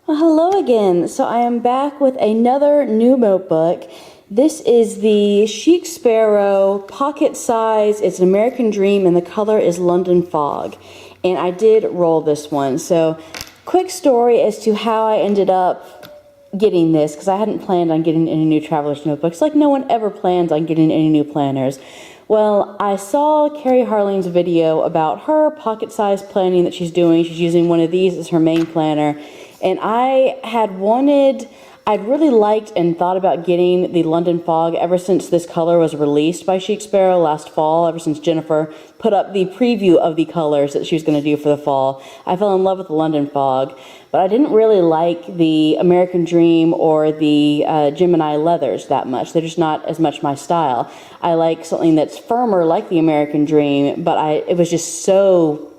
Well, hello again. So I am back with another new notebook. This is the Chic Sparrow pocket size. It's an American Dream and the color is London Fog. And I did roll this one. So quick story as to how I ended up getting this, because I hadn't planned on getting any new traveler's notebooks. Like no one ever plans on getting any new planners. Well, I saw Carrie Harling's video about her pocket size planning that she's doing. She's using one of these as her main planner. And I'd really liked and thought about getting the London Fog ever since this color was released by Chic Sparrow last fall, ever since Jennifer put up the preview of the colors that she was going to do for the fall. I fell in love with the London Fog, but I didn't really like the American Dream or the Gemini leathers that much. They're just not as much my style. I like something that's firmer like the American Dream, but it was just so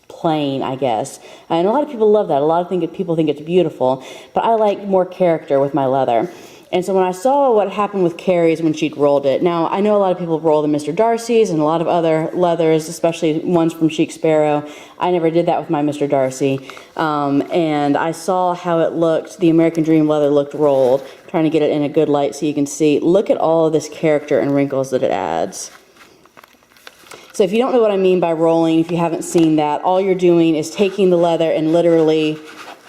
plain, I guess. And a lot of people love that. A lot of people think it's beautiful, but I like more character with my leather. And so when I saw what happened with Carrie's when she'd rolled it, now I know a lot of people roll the Mr. Darcy's and a lot of other leathers, especially ones from Chic Sparrow. I never did that with my Mr. Darcy. And I saw how it looked, the American Dream leather looked rolled, trying to get it in a good light so you can see. Look at all of this character and wrinkles that it adds. So if you don't know what I mean by rolling, if you haven't seen that, all you're doing is taking the leather and literally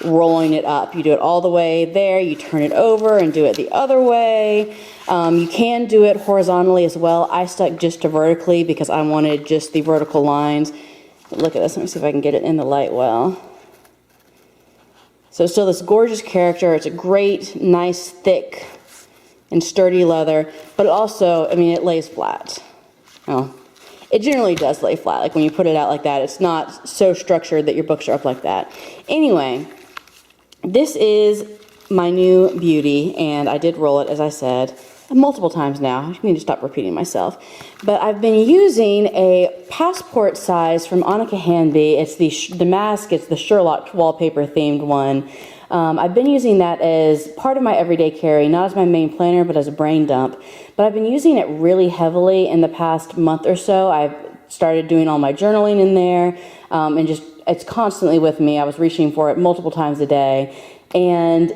rolling it up. You do it all the way there, you turn it over and do it the other way. You can do it horizontally as well. I stuck just to vertically because I wanted just the vertical lines. But look at this, let me see if I can get it in the light well. So it's still this gorgeous character. It's a great, nice, thick, and sturdy leather, but also, I mean, it lays flat. Oh. It generally does lay flat, like when you put it out like that. It's not so structured that your books are up like that. Anyway, this is my new beauty, and I did roll it, as I said, multiple times now. I need to stop repeating myself. But I've been using a passport size from Annika Hanby. It's the mask, it's the Sherlock wallpaper themed one. I've been using that as part of my everyday carry, not as my main planner, but as a brain dump. But I've been using it really heavily in the past month or so. I've started doing all my journaling in there, and just, it's constantly with me. I was reaching for it multiple times a day, and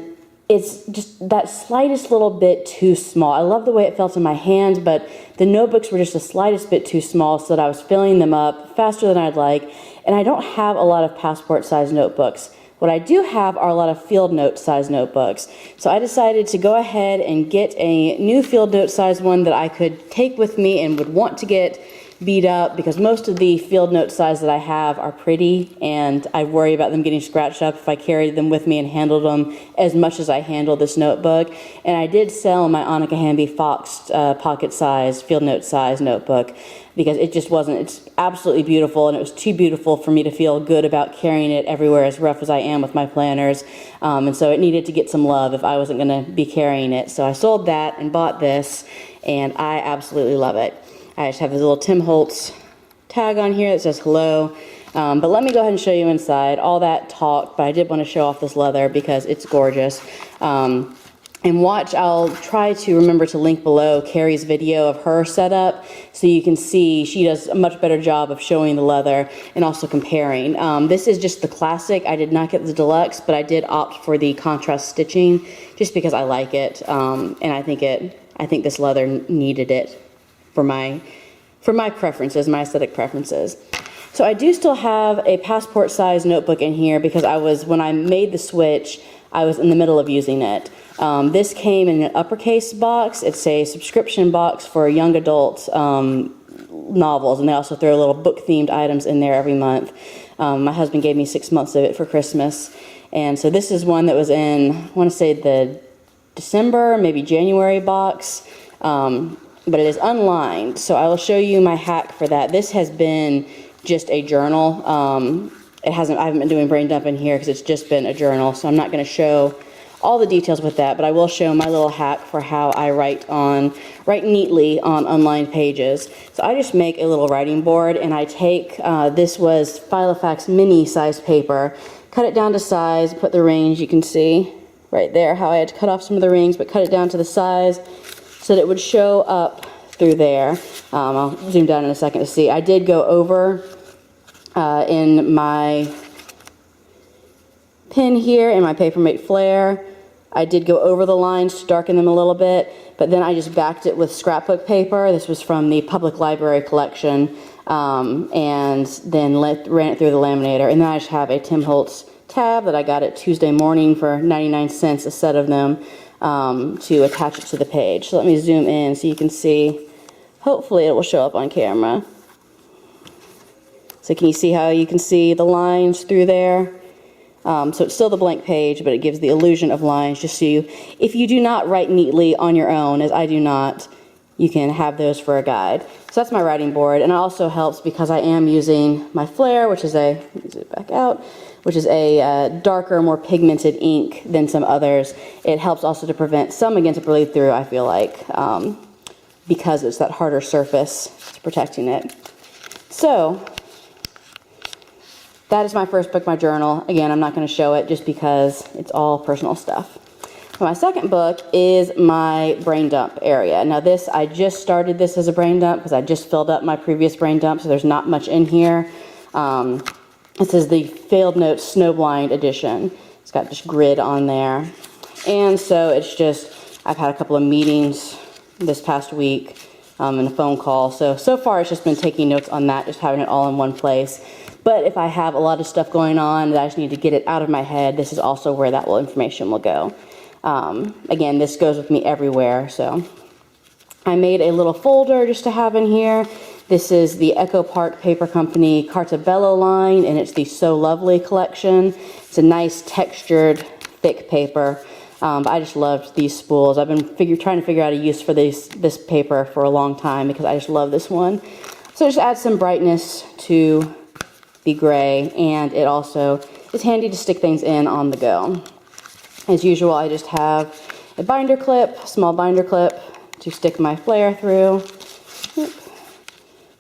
it's just that slightest little bit too small. I love the way it felt in my hand, but the notebooks were just the slightest bit too small, so that I was filling them up faster than I'd like, and I don't have a lot of passport-sized notebooks. What I do have are a lot of field note size notebooks. So I decided to go ahead and get a new field note size one that I could take with me and would want to get beat up, because most of the field note size that I have are pretty and I worry about them getting scratched up if I carried them with me and handled them as much as I handle this notebook. And I did sell my Annika Hanby Fox pocket size, field note size notebook, because it just wasn't, it's absolutely beautiful, and it was too beautiful for me to feel good about carrying it everywhere, as rough as I am with my planners. And so it needed to get some love if I wasn't going to be carrying it. So I sold that and bought this, and I absolutely love it. I just have this little Tim Holtz tag on here that says hello. But let me go ahead and show you inside. All that talk, but I did want to show off this leather because it's gorgeous. And watch, I'll try to remember to link below Carrie's video of her setup so you can see she does a much better job of showing the leather and also comparing. This is just the classic. I did not get the deluxe, but I did opt for the contrast stitching just because I like it. And I think this leather needed it for my preferences, my aesthetic preferences. So I do still have a passport size notebook in here because when I made the switch, I was in the middle of using it. This came in an uppercase box. It's a subscription box for young adult novels, and they also throw little book-themed items in there every month. My husband gave me 6 months of it for Christmas, and so this is one that was in, I want to say the December, maybe January box, but it is unlined, so I will show you my hack for that. This has been just a journal. I haven't been doing brain dump in here because it's just been a journal, so I'm not going to show all the details with that, but I will show my little hack for how I write neatly on unlined pages. So I just make a little writing board, and I take, this was Filofax mini size paper, cut it down to size, put the rings, you can see right there how I had to cut off some of the rings, but cut it down to the size so that it would show up through there. I'll zoom down in a second to see. I did go over in my pen here in my Papermate Flare. I did go over the lines to darken them a little bit, but then I just backed it with scrapbook paper. This was from the public library collection, and then ran it through the laminator. And then I just have a Tim Holtz tab that I got at Tuesday Morning for 99 cents a set of them, to attach it to the page. So let me zoom in so you can see. Hopefully it will show up on camera. So can you see how you can see the lines through there? So it's still the blank page, but it gives the illusion of lines just so you, if you do not write neatly on your own, as I do not, you can have those for a guide. So that's my writing board, and it also helps because I am using my Flare, which is a, let me zoom it back out, which is a darker, more pigmented ink than some others. It helps also to prevent some again to bleed through, I feel like, because it's that harder surface to protecting it. So that is my first book, my journal. Again, I'm not going to show it just because it's all personal stuff. My second book is my brain dump area. Now this, I just started this as a brain dump because I just filled up my previous brain dump, so there's not much in here. This is the Failed Notes Snowblind edition. It's got just grid on there. And so it's just, I've had a couple of meetings this past week and a phone call. So far it's just been taking notes on that, just having it all in one place. But if I have a lot of stuff going on that I just need to get it out of my head, this is also where that information will go. Again, this goes with me everywhere, so I made a little folder just to have in here. This is the Echo Park Paper Company Cartabello line, and it's the So Lovely collection. It's a nice textured, thick paper. But I just loved these spools. I've been trying to figure out a use for this paper for a long time because I just love this one. So just add some brightness to the gray, and it also is handy to stick things in on the go. As usual, I just have a binder clip, small binder clip to stick my Flare through.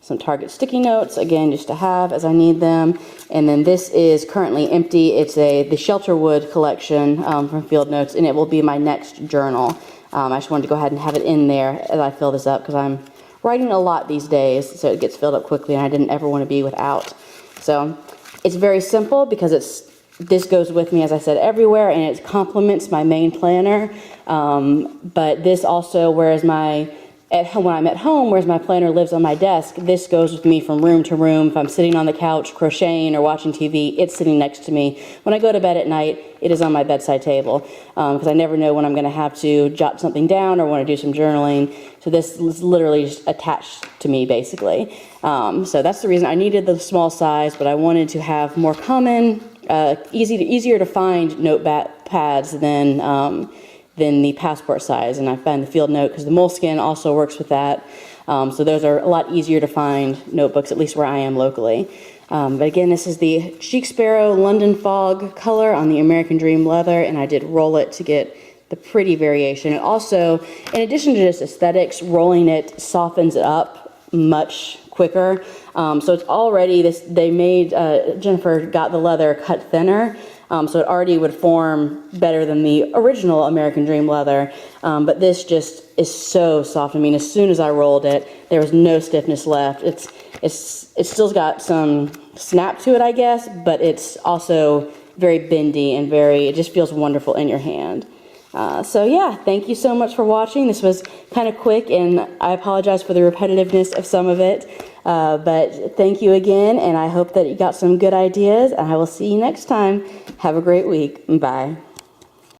Some Target sticky notes, again, just to have as I need them. And then this is currently empty. It's the Shelterwood collection from Field Notes, and it will be my next journal. I just wanted to go ahead and have it in there as I fill this up because I'm writing a lot these days, so it gets filled up quickly, and I didn't ever want to be without. So it's very simple because this goes with me, as I said, everywhere, and it complements my main planner. But this also, whereas when I'm at home, whereas my planner lives on my desk, this goes with me from room to room. If I'm sitting on the couch crocheting or watching TV, it's sitting next to me. When I go to bed at night, it is on my bedside table because I never know when I'm going to have to jot something down or want to do some journaling. So this is literally just attached to me, basically. So that's the reason I needed the small size, but I wanted to have more common, easier to find notepads than the passport size, and I found the Field Note because the Moleskine also works with that. So those are a lot easier to find notebooks, at least where I am locally. But again, this is the Chic Sparrow London Fog color on the American Dream leather, and I did roll it to get the pretty variation. And also, in addition to just aesthetics, rolling it softens it up much quicker. So it's already they made, Jennifer got the leather cut thinner, so it already would form better than the original American Dream leather. But this just is so soft. I mean, as soon as I rolled it, there was no stiffness left. It's still got some snap to it, I guess, but it's also very bendy and it just feels wonderful in your hand. So yeah, thank you so much for watching. This was kind of quick, and I apologize for the repetitiveness of some of it. But thank you again, and I hope that you got some good ideas, and I will see you next time. Have a great week. Bye.